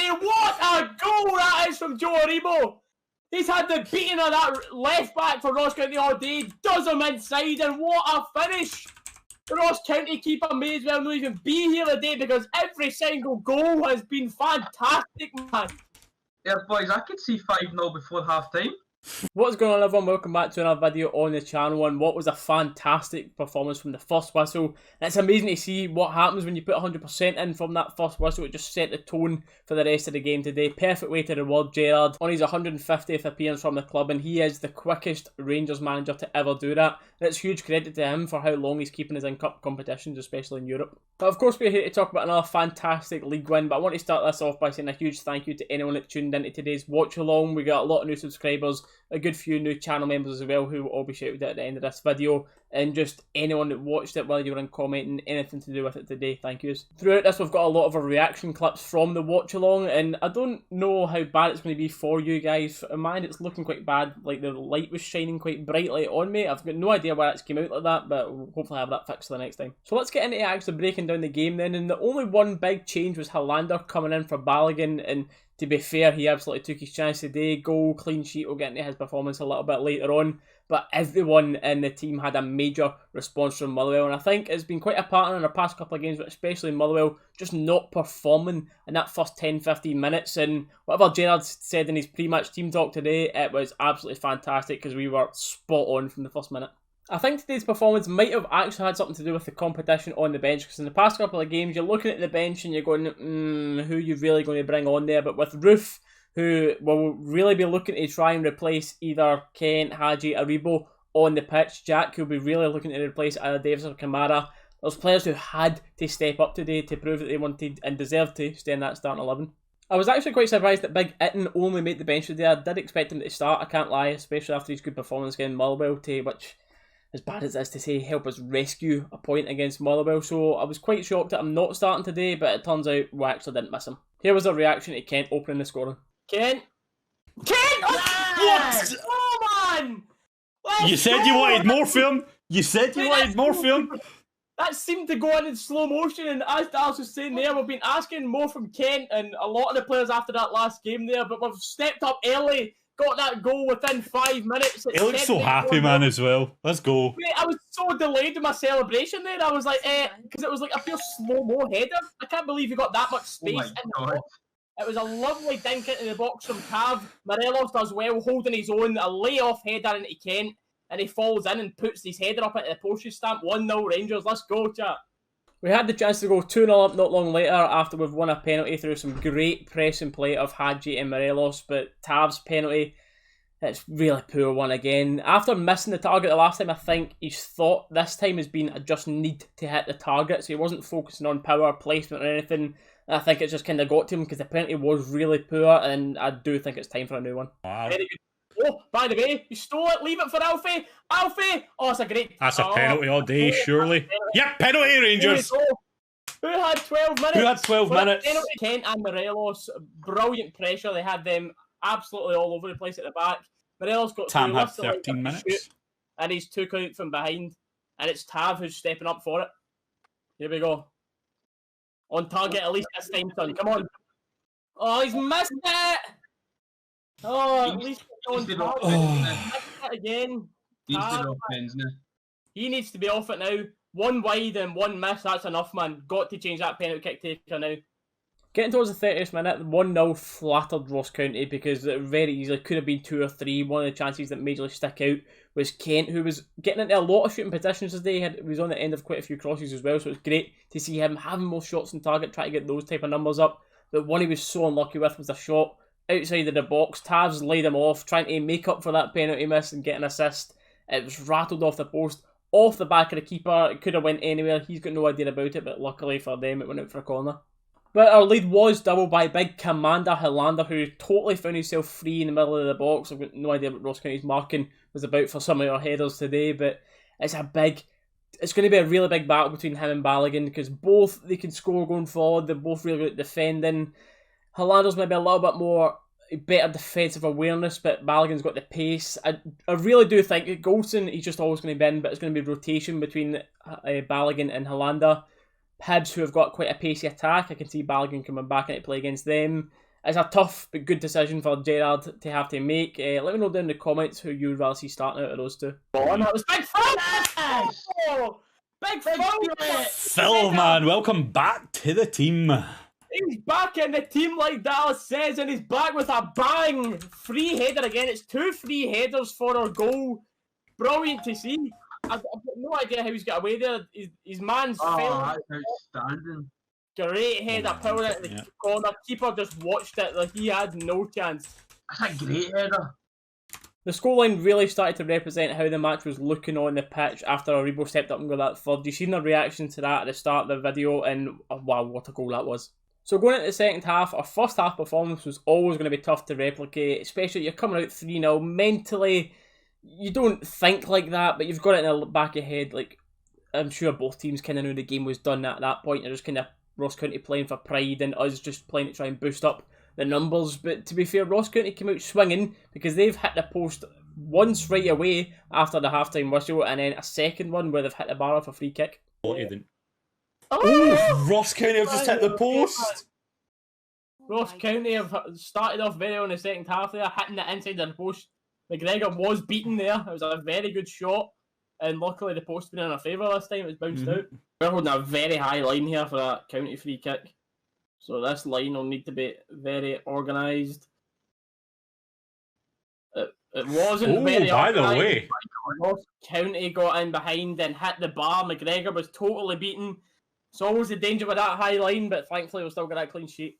today. What a goal that is from Joe Aribo. He's had the beating of that left back for Ross County all day. Does him inside, and what a finish. The Ross County keeper may as well not even be here today because every single goal has been fantastic, man. Yeah, boys, I could see 5-0 before half-time. What's going on, everyone? Welcome back to another video on the channel, and what was a fantastic performance from the first whistle. And it's amazing to see what happens when you put 100% in from that first whistle. It just set the tone for the rest of the game today. Perfect way to reward Gerard on his 150th appearance from the club, and he is the quickest Rangers manager to ever do that. And it's huge credit to him for how long he's keeping us in cup competitions, especially in Europe. But of course, we're here to talk about another fantastic league win, but I want to start this off by saying a huge thank you to anyone that tuned into today's watch along. We got a lot of new subscribers, a good few new channel members as well who will all be shouted at the end of this video, and just anyone that watched it, whether you were in commenting, anything to do with it today, thank yous. Throughout this we've got a lot of our reaction clips from the watch along, and I don't know how bad it's going to be for you guys. Man, it's looking quite bad, like the light was shining quite brightly on me. I've got no idea why it's came out like that, but we'll hopefully have that fixed for the next time. So let's get into actually breaking down the game then, and the only one big change was Hollander coming in for Balogun, and to be fair, he absolutely took his chance today. Goal, clean sheet, we'll get into his performance a little bit later on. But everyone in the team had a major response from Motherwell. And I think it's been quite a pattern in the past couple of games, but especially Motherwell just not performing in that first 10-15 minutes. And whatever Gerard said in his pre-match team talk today, it was absolutely fantastic because we were spot on from the first minute. I think today's performance might have actually had something to do with the competition on the bench, because in the past couple of games you're looking at the bench and you're going, who are you really going to bring on there? But with Roof, who will really be looking to try and replace either Kent, Hadji, Aribo on the pitch, Jack, who'll be really looking to replace either Davis or Kamara. There's players who had to step up today to prove that they wanted and deserved to stay in that starting 11. I was actually quite surprised that Big Itten only made the bench today. I did expect him to start, I can't lie, especially after his good performance against Motherwell today, which, as bad as it is to say, help us rescue a point against Motherwell. So I was quite shocked that I'm not starting today, but it turns out we actually didn't miss him. Here was a reaction to Kent opening the scoring. Kent! What? Oh man! You said you wanted more film. You said you wanted more film. That seemed to go in slow motion, and as Dalus was saying there, we've been asking more from Kent and a lot of the players after that last game there, but we've stepped up early, got that goal within 5 minutes. He looks so happy, man, as well. Let's go. Mate, I was so delayed in my celebration there. I was like, because it was like a pure slow-mo header. I can't believe you got that much space in the box. It was a lovely dink into the box from Cav. Morelos does well, holding his own, a lay-off header into Kent, and he falls in and puts his header up into the postage stamp. 1-0 Rangers. Let's go, chat. We had the chance to go 2-0 up not long later after we've won a penalty through some great pressing play of Hadji and Morelos, but Tav's penalty, it's really poor one again. After missing the target the last time, I think his thought this time has been, I just need to hit the target, so he wasn't focusing on power, placement or anything. I think it just kind of got to him because the penalty was really poor, and I do think it's time for a new one. Wow. Very good. Oh, by the way, you stole it. Leave it for Alfie. Alfie! Oh, it's a great... That's a penalty all day, surely. Yep, penalty, Rangers. Who had 12 minutes? Who had 12 minutes? Kent and Morelos, brilliant pressure. They had them absolutely all over the place at the back. Morelos got Tam had 13 minutes. Shoot, and he's took out from behind. And it's Tav who's stepping up for it. Here we go. On target at least this time, son. Come on. Oh, he's missed it. Oh, at least on target. Missed it again. He needs to be off it now. One wide and one miss. That's enough, man. Got to change that penalty kick taker now. Getting towards the 30th minute, 1-0 flattered Ross County because it very easily could have been 2 or 3. One of the chances that majorly stick out was Kent, who was getting into a lot of shooting positions today. He was on the end of quite a few crosses as well, so it was great to see him having more shots on target, try to get those type of numbers up. But one he was so unlucky with was a shot outside of the box. Tavs laid him off, trying to make up for that penalty miss and get an assist. It was rattled off the post, off the back of the keeper. It could have went anywhere. He's got no idea about it, but luckily for them, it went out for a corner. But our lead was doubled by big Commander Hollander, who totally found himself free in the middle of the box. I've got no idea what Ross County's marking was about for some of our headers today, but it's going to be a really big battle between him and Balogun, because both they can score going forward. They're both really good at defending. Hollander's maybe a little bit more better defensive awareness, but Balogun's got the pace. I really do think Golson, he's just always going to be in, but it's going to be rotation between Balogun and Hollander. Hibs, who have got quite a pacey attack, I can see Balogun coming back into play against them. It's a tough but good decision for Gerard to have to make. Let me know down in the comments who you'd rather see starting out of those two. Well, that was big fun! Yes! Oh, big Phil, man, welcome back to the team. He's back in the team like Dalus says, and he's back with a bang! Free header again. It's 2 free headers for our goal. Brilliant to see. I've got no idea how he's got away there. His man's failed. That's outstanding. Great header, power into the corner. Keeper just watched it like he had no chance. That's a great header. The scoreline really started to represent how the match was looking on the pitch after Aribo stepped up and got that third. You seen the reaction to that at the start of the video, and wow, what a goal that was. So going into the second half, our first half performance was always going to be tough to replicate, especially you're coming out 3-0. Mentally, you don't think like that, but you've got it in the back of your head. Like, I'm sure both teams kind of knew the game was done at that point. You're just kind of Ross County playing for pride and us just playing to try and boost up the numbers. But to be fair, Ross County came out swinging because they've hit the post once right away after the half-time whistle, and then a second one where they've hit the bar off a free kick. Oh, Ross County have just hit the post. Ross County have started off very well in the second half there, hitting it inside the post. McGregor was beaten there. It was a very good shot, and luckily the post been in our favour this time. It was bounced out. We're holding a very high line here for that County free kick, so this line will need to be very organised. It wasn't very by the organised. way, Ross County got in behind and hit the bar. McGregor was totally beaten. It's always the danger with that high line, but thankfully we still got that clean sheet.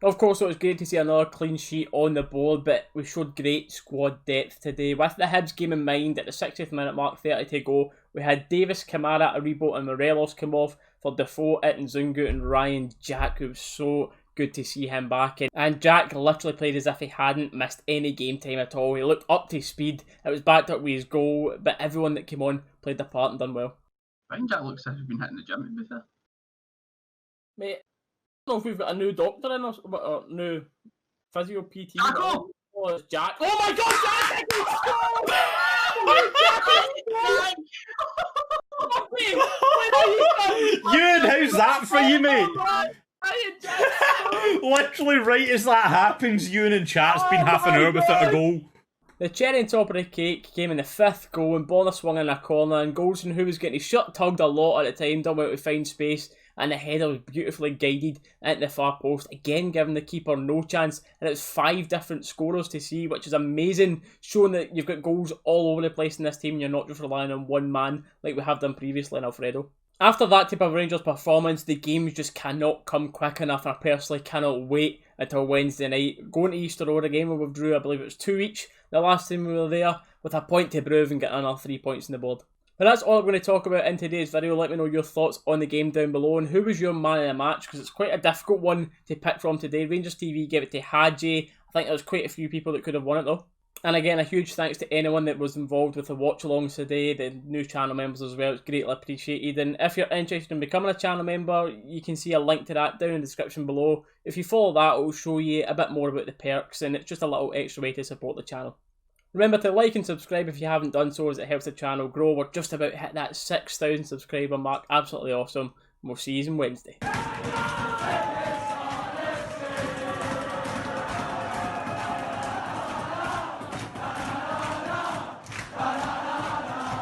Of course, it was great to see another clean sheet on the board, but we showed great squad depth today. With the Hibs game in mind, at the 60th minute mark, 30 to go, we had Davis, Kamara, Aribo and Morelos come off for Defoe, Ittenzungu and Ryan Jack, who was so good to see him back in. And Jack literally played as if he hadn't missed any game time at all. He looked up to speed, it was backed up with his goal, but everyone that came on played their part and done well. Ryan Jack looks like he's been hitting the gym, to be fair. Mate, I don't know if we've got a new doctor in us, or new physio PT. Oh, it's Jack. Oh my god, Jack! Ewan, how's that for you, mate? Literally right as that happens, Ewan in chat's been half an hour without a goal. The cherry on top of the cake came in the 5th goal, and Bonner swung in a corner, and Goldson, who was getting his shirt tugged a lot at the time, done well to find space, and the header was beautifully guided into the far post, again giving the keeper no chance, and it was 5 different scorers to see, which is amazing, showing that you've got goals all over the place in this team, and you're not just relying on one man like we have done previously in Alfredo. After that type of Rangers performance, the games just cannot come quick enough, and I personally cannot wait until Wednesday night. Going to Easter Road again, we withdrew, I believe it was 2 each the last time we were there, with a point to prove and get another 3 points on the board. But that's all I'm going to talk about in today's video. Let me know your thoughts on the game down below, and who was your man of the match, because it's quite a difficult one to pick from today. Rangers TV gave it to Hadji. I think there was quite a few people that could have won it though. And again, a huge thanks to anyone that was involved with the watch-alongs today, the new channel members as well. It's greatly appreciated. And if you're interested in becoming a channel member, you can see a link to that down in the description below. If you follow that, it will show you a bit more about the perks, and it's just a little extra way to support the channel. Remember to like and subscribe if you haven't done so, as it helps the channel grow. We're just about hit that 6,000 subscriber mark. Absolutely awesome. We'll see you on Wednesday.